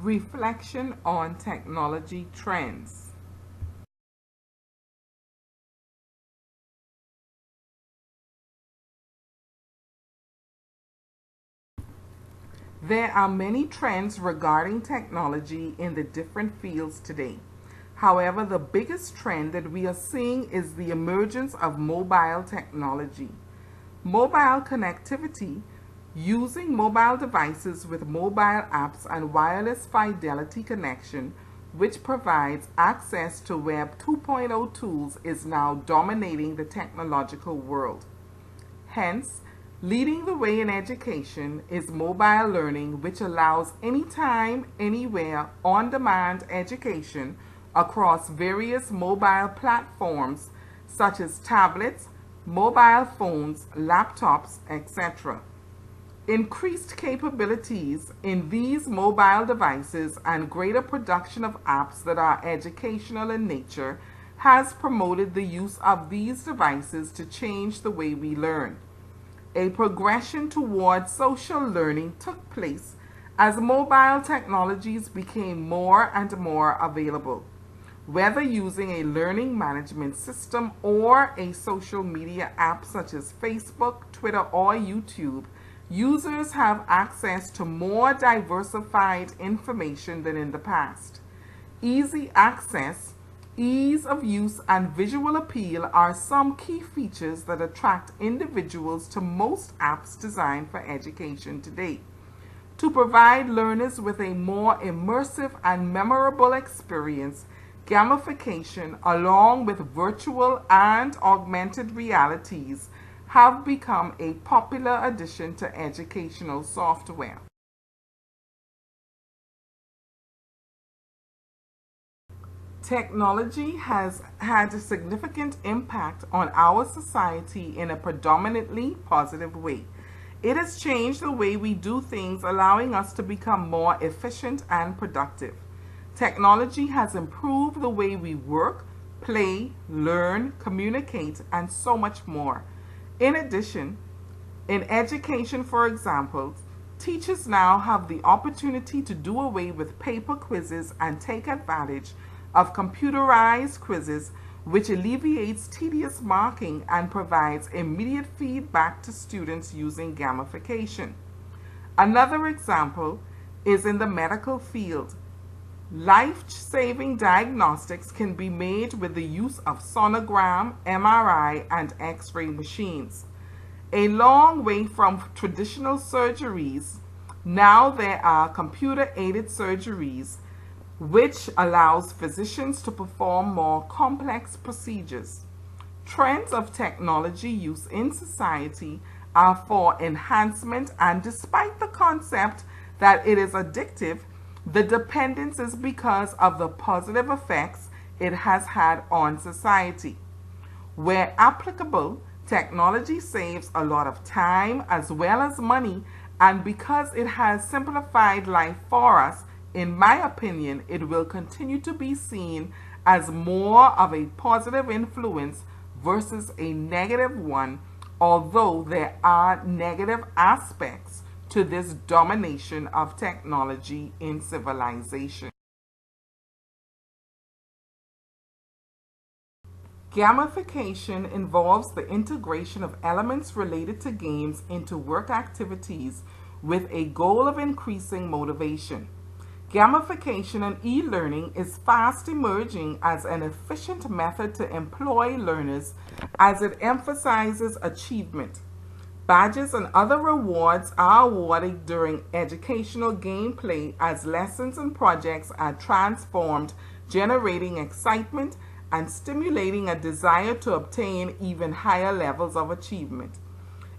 Reflection on technology trends. There are many trends regarding technology in the different fields today. However, the biggest trend that we are seeing is the emergence of mobile technology. Mobile connectivity, using mobile devices with mobile apps and wireless fidelity connection, which provides access to Web 2.0 tools, is now dominating the technological world. Hence, leading the way in education is mobile learning, which allows anytime, anywhere, on-demand education across various mobile platforms such as tablets, mobile phones, laptops, etc. Increased capabilities in these mobile devices and greater production of apps that are educational in nature has promoted the use of these devices to change the way we learn. A progression towards social learning took place as mobile technologies became more and more available. Whether using a learning management system or a social media app such as Facebook, Twitter, or YouTube, users have access to more diversified information than in the past. Easy access, ease of use, and visual appeal are some key features that attract individuals to most apps designed for education today. To provide learners with a more immersive and memorable experience, gamification, along with virtual and augmented realities, have become a popular addition to educational software. Technology has had a significant impact on our society in a predominantly positive way. It has changed the way we do things, allowing us to become more efficient and productive. Technology has improved the way we work, play, learn, communicate, and so much more. In addition, in education, for example, teachers now have the opportunity to do away with paper quizzes and take advantage of computerized quizzes, which alleviates tedious marking and provides immediate feedback to students using gamification. Another example is in the medical field. Life-saving diagnostics can be made with the use of sonogram, MRI, and X-ray machines. A long way from traditional surgeries, now there are computer-aided surgeries, which allows physicians to perform more complex procedures. Trends of technology use in society are for enhancement, and despite the concept that it is addictive, the dependence is because of the positive effects it has had on society. Where applicable, technology saves a lot of time as well as money, and because it has simplified life for us, in my opinion, it will continue to be seen as more of a positive influence versus a negative one, although there are negative aspects to this domination of technology in civilization. Gamification involves the integration of elements related to games into work activities with a goal of increasing motivation. Gamification and e-learning is fast emerging as an efficient method to employ learners as it emphasizes achievement. Badges and other rewards are awarded during educational gameplay as lessons and projects are transformed, generating excitement and stimulating a desire to obtain even higher levels of achievement.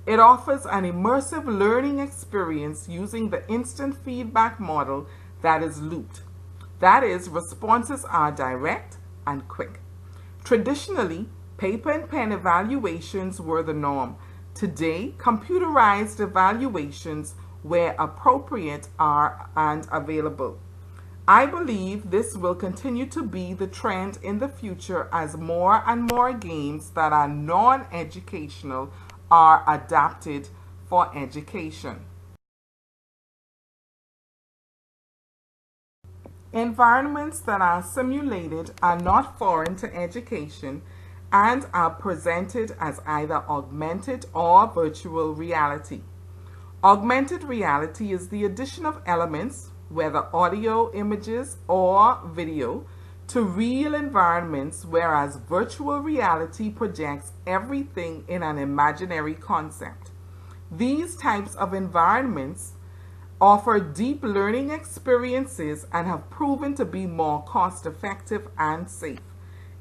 It offers an immersive learning experience using the instant feedback model that is looped. That is, responses are direct and quick. Traditionally, paper and pen evaluations were the norm. Today, computerized evaluations, where appropriate, are and available. I believe this will continue to be the trend in the future as more and more games that are non-educational are adapted for education. Environments that are simulated are not foreign to education and are presented as either augmented or virtual reality. Augmented reality is the addition of elements, whether audio, images, or video, to real environments, whereas virtual reality projects everything in an imaginary concept. These types of environments offer deep learning experiences and have proven to be more cost-effective and safe.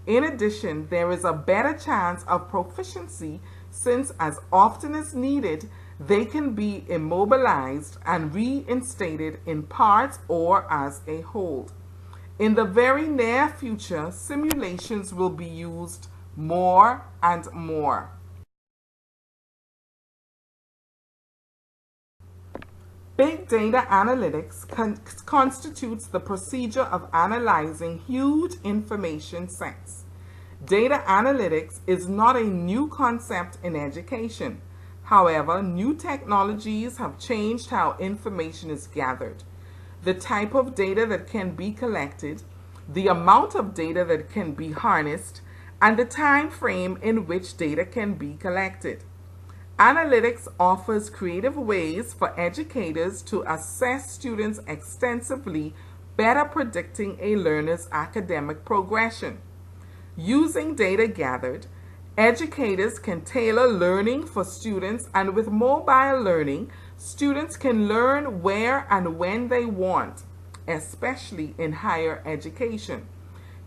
In addition, there is a better chance of proficiency since as often as needed, they can be immobilized and reinstated in parts or as a whole. In the very near future, simulations will be used more and more. Big data analytics constitutes the procedure of analyzing huge information sets. Data analytics is not a new concept in education. However, new technologies have changed how information is gathered, the type of data that can be collected, the amount of data that can be harnessed, and the time frame in which data can be collected. Analytics offers creative ways for educators to assess students extensively, better predicting a learner's academic progression. Using data gathered, educators can tailor learning for students, and with mobile learning, students can learn where and when they want, especially in higher education.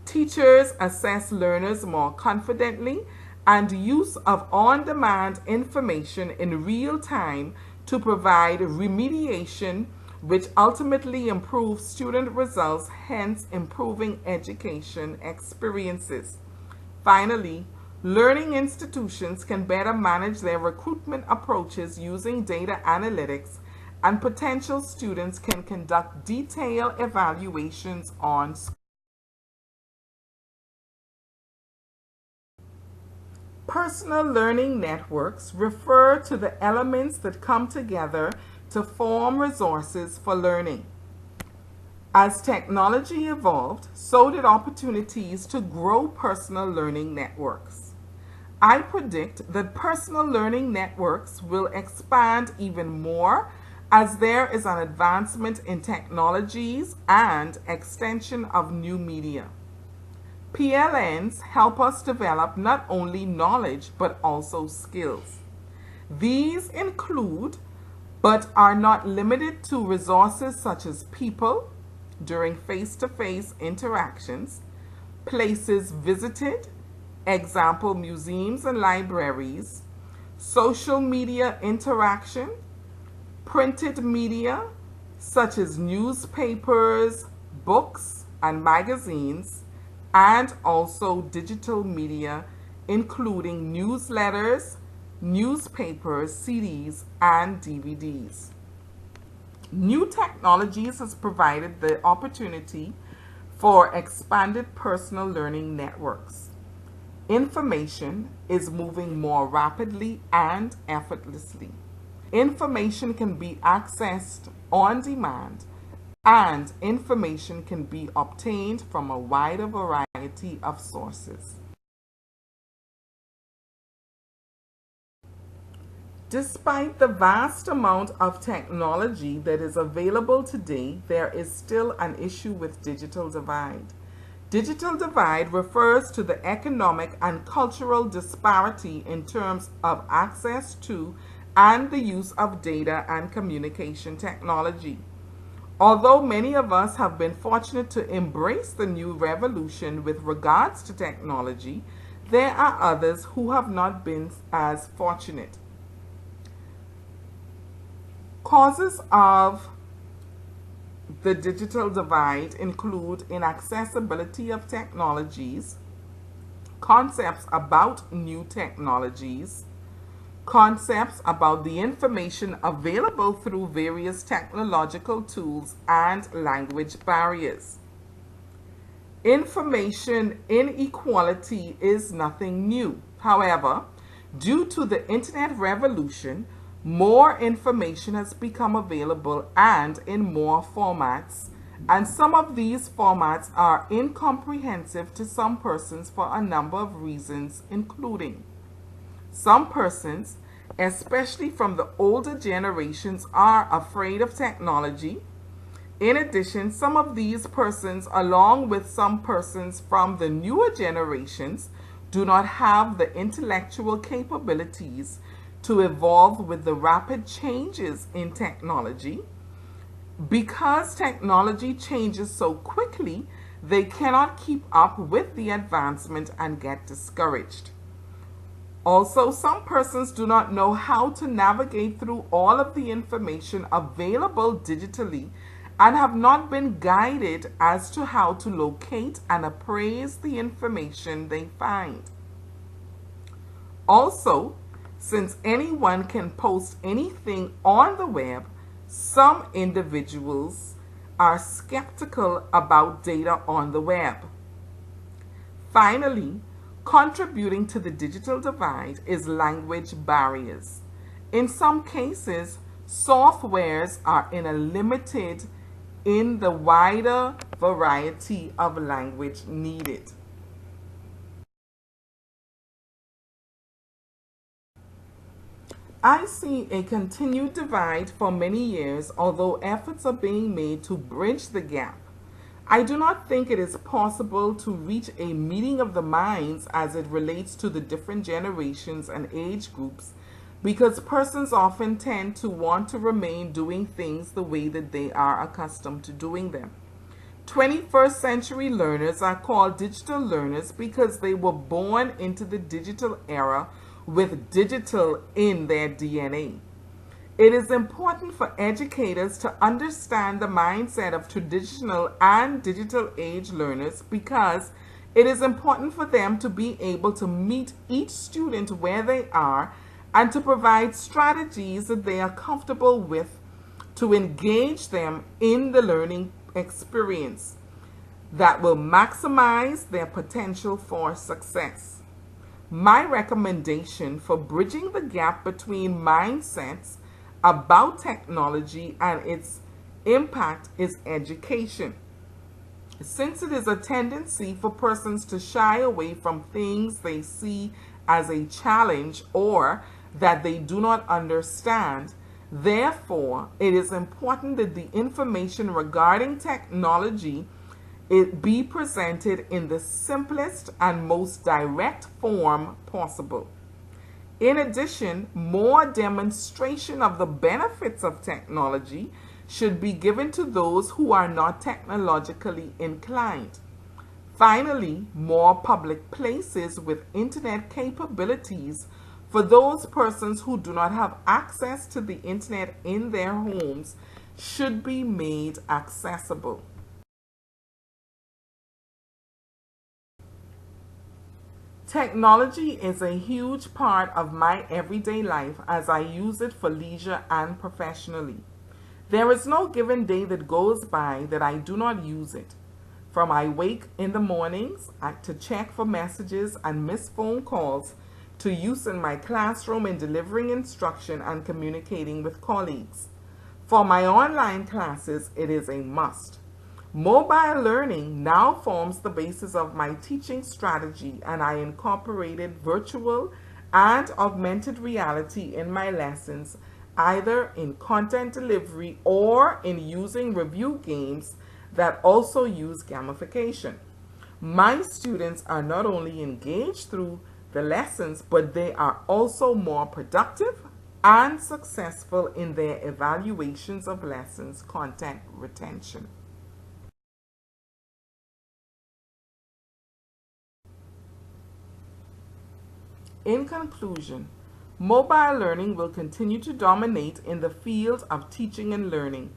Teachers assess learners more confidently, and use of on-demand information in real time to provide remediation, which ultimately improves student results, hence improving education experiences. Finally, learning institutions can better manage their recruitment approaches using data analytics, and potential students can conduct detailed evaluations on schools. Personal learning networks refer to the elements that come together to form resources for learning. As technology evolved, so did opportunities to grow personal learning networks. I predict that personal learning networks will expand even more as there is an advancement in technologies and extension of new media. PLNs help us develop not only knowledge but also skills. These include, but are not limited to, resources such as people during face-to-face interactions, places visited, example museums and libraries, social media interaction, printed media such as newspapers, books, and magazines, and also digital media, including newsletters, newspapers, CDs, and DVDs. New technologies has provided the opportunity for expanded personal learning networks. Information is moving more rapidly and effortlessly. Information can be accessed on demand, and information can be obtained from a wider variety of sources. Despite the vast amount of technology that is available today, there is still an issue with digital divide. Digital divide refers to the economic and cultural disparity in terms of access to and the use of data and communication technology. Although many of us have been fortunate to embrace the new revolution with regards to technology, there are others who have not been as fortunate. Causes of the digital divide include inaccessibility of technologies, concepts about new technologies, concepts about the information available through various technological tools, and language barriers. Information inequality is nothing new. However, due to the internet revolution, more information has become available and in more formats, And some of these formats are incomprehensive to some persons for a number of reasons, including some persons, especially from the older generations, are afraid of technology. In addition, some of these persons, along with some persons from the newer generations, do not have the intellectual capabilities to evolve with the rapid changes in technology. Because technology changes so quickly, they cannot keep up with the advancement and get discouraged. Also, some persons do not know how to navigate through all of the information available digitally and have not been guided as to how to locate and appraise the information they find. Also, since anyone can post anything on the web, some individuals are skeptical about data on the web. Finally, contributing to the digital divide is language barriers. In some cases, softwares are limited in the wider variety of language needed. I see a continued divide for many years, although efforts are being made to bridge the gap. I do not think it is possible to reach a meeting of the minds as it relates to the different generations and age groups, because persons often tend to want to remain doing things the way that they are accustomed to doing them. 21st century learners are called digital learners because they were born into the digital era with digital in their DNA. It is important for educators to understand the mindset of traditional and digital age learners because it is important for them to be able to meet each student where they are and to provide strategies that they are comfortable with to engage them in the learning experience that will maximize their potential for success. My recommendation for bridging the gap between mindsets about technology and its impact is education. Since it is a tendency for persons to shy away from things they see as a challenge or that they do not understand, therefore, it is important that the information regarding technology it be presented in the simplest and most direct form possible. In addition, more demonstration of the benefits of technology should be given to those who are not technologically inclined. Finally, more public places with internet capabilities for those persons who do not have access to the internet in their homes should be made accessible. Technology is a huge part of my everyday life as I use it for leisure and professionally. There is no given day that goes by that I do not use it. From I wake in the mornings to check for messages and missed phone calls to use in my classroom in delivering instruction and communicating with colleagues. For my online classes, it is a must. Mobile learning now forms the basis of my teaching strategy, and I incorporated virtual and augmented reality in my lessons, either in content delivery or in using review games that also use gamification. My students are not only engaged through the lessons, but they are also more productive and successful in their evaluations of lessons content retention. In conclusion, mobile learning will continue to dominate in the field of teaching and learning.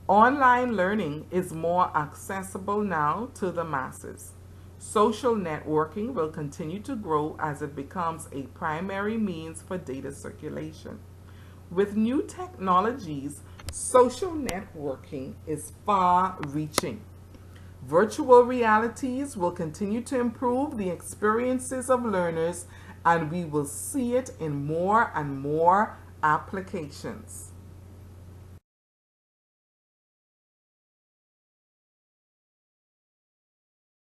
Online learning is more accessible now to the masses. Social networking will continue to grow as it becomes a primary means for data circulation. With new technologies, social networking is far-reaching. Virtual realities will continue to improve the experiences of learners, and we will see it in more and more applications.